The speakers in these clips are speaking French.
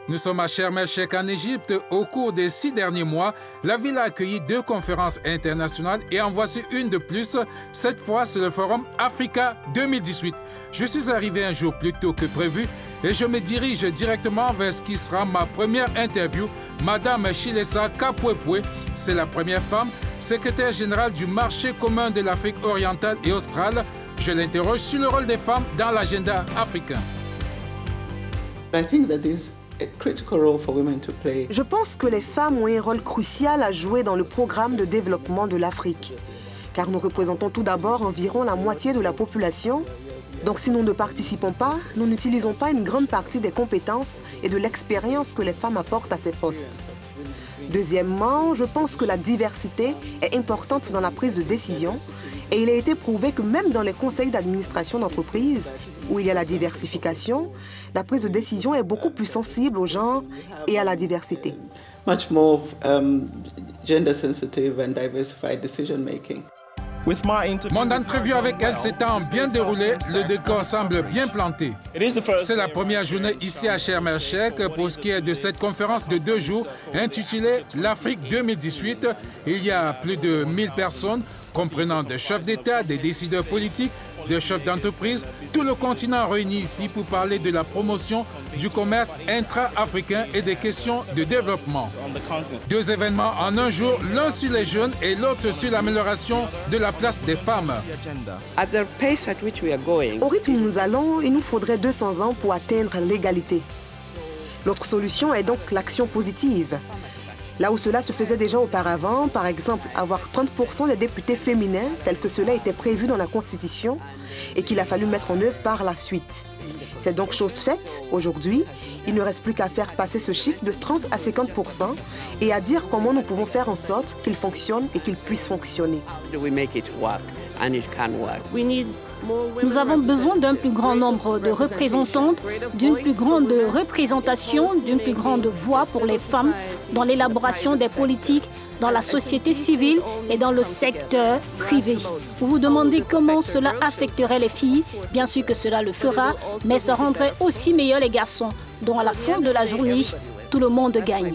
Nous sommes à Sharm el-Sheikh en Égypte. Au cours des 6 derniers mois, la ville a accueilli 2 conférences internationales et en voici une de plus. Cette fois, c'est le Forum Africa 2018. Je suis arrivé un jour plus tôt que prévu et je me dirige directement vers ce qui sera ma première interview. Madame Chilesa Kapwepwe, c'est la première femme secrétaire générale du marché commun de l'Afrique orientale et australe. Je l'interroge sur le rôle des femmes dans l'agenda africain. Je pense que les femmes ont un rôle crucial à jouer dans le programme de développement de l'Afrique, car nous représentons tout d'abord environ la moitié de la population. Donc si nous ne participons pas, nous n'utilisons pas une grande partie des compétences et de l'expérience que les femmes apportent à ces postes. Deuxièmement, je pense que la diversité est importante dans la prise de décision et il a été prouvé que même dans les conseils d'administration d'entreprise, où il y a la diversification, la prise de décision est beaucoup plus sensible au genre et à la diversité. Much more gender sensitive and diversified decision making. Mon entrevue avec elle s'étant bien déroulée, le décor semble bien planté. C'est la première journée ici à Sharm el-Sheikh pour ce qui est de cette conférence de 2 jours intitulée l'Afrique 2018. Il y a plus de 1000 personnes comprenant des chefs d'État, des décideurs politiques, des chefs d'entreprise, tout le continent réuni ici pour parler de la promotion du commerce intra-africain et des questions de développement. 2 événements en un jour, l'un sur les jeunes et l'autre sur l'amélioration de la place des femmes. Au rythme où nous allons, il nous faudrait 200 ans pour atteindre l'égalité. L'autre solution est donc l'action positive. Là où cela se faisait déjà auparavant, par exemple, avoir 30% des députés féminins, tel que cela était prévu dans la Constitution, et qu'il a fallu mettre en œuvre par la suite. C'est donc chose faite. Aujourd'hui, il ne reste plus qu'à faire passer ce chiffre de 30 à 50% et à dire comment nous pouvons faire en sorte qu'il fonctionne et qu'il puisse fonctionner. Nous avons besoin d'un plus grand nombre de représentantes, d'une plus grande représentation, d'une plus grande voix pour les femmes dans l'élaboration des politiques, dans la société civile et dans le secteur privé. Vous vous demandez comment cela affecterait les filles. Bien sûr que cela le fera, mais ça rendrait aussi meilleurs les garçons, dont à la fin de la journée, tout le monde gagne.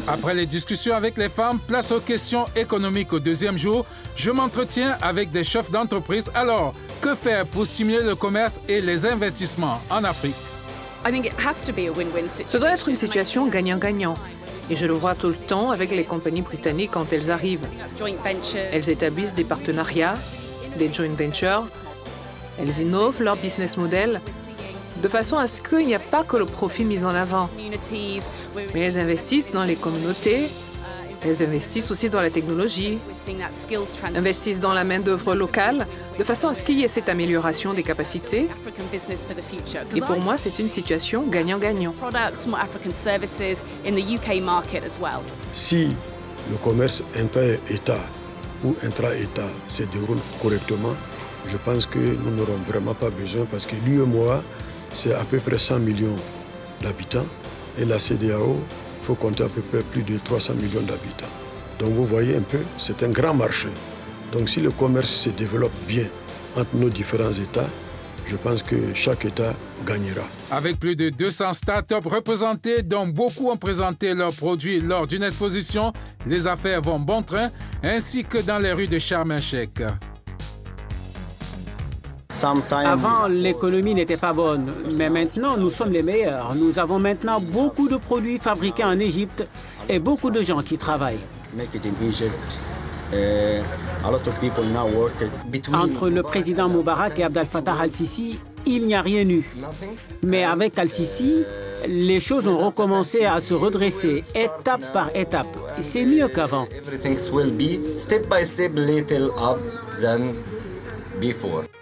Après les discussions avec les femmes, place aux questions économiques au 2e jour. Je m'entretiens avec des chefs d'entreprise. Alors, que faire pour stimuler le commerce et les investissements en Afrique? Ce doit être une situation gagnant-gagnant. Et je le vois tout le temps avec les compagnies britanniques quand elles arrivent. Elles établissent des partenariats, des joint ventures. Elles innovent leur business model de façon à ce qu'il n'y a pas que le profit mis en avant. Mais elles investissent dans les communautés, elles investissent aussi dans la technologie, investissent dans la main-d'œuvre locale, de façon à ce qu'il y ait cette amélioration des capacités. Et pour moi, c'est une situation gagnant-gagnant. Si le commerce inter-État ou intra-État se déroule correctement, je pense que nous n'aurons vraiment pas besoin parce que l'UEMOA, c'est à peu près 100 millions d'habitants et la CEDEAO, il faut compter à peu près plus de 300 millions d'habitants. Donc vous voyez un peu, c'est un grand marché. Donc si le commerce se développe bien entre nos différents États, je pense que chaque État gagnera. Avec plus de 200 startups représentées, dont beaucoup ont présenté leurs produits lors d'une exposition, les affaires vont bon train, ainsi que dans les rues de Sharm el-Sheikh. Avant, l'économie n'était pas bonne, mais maintenant, nous sommes les meilleurs. Nous avons maintenant beaucoup de produits fabriqués en Égypte et beaucoup de gens qui travaillent. Entre le président Moubarak et Abdel Fattah al-Sisi, il n'y a rien eu. Mais avec al-Sisi, les choses ont recommencé à se redresser étape par étape. C'est mieux qu'avant.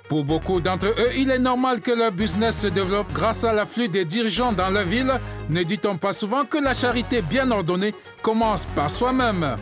Pour beaucoup d'entre eux, il est normal que leur business se développe grâce à l'afflux des dirigeants dans leur ville. Ne dit-on pas souvent que la charité bien ordonnée commence par soi-même?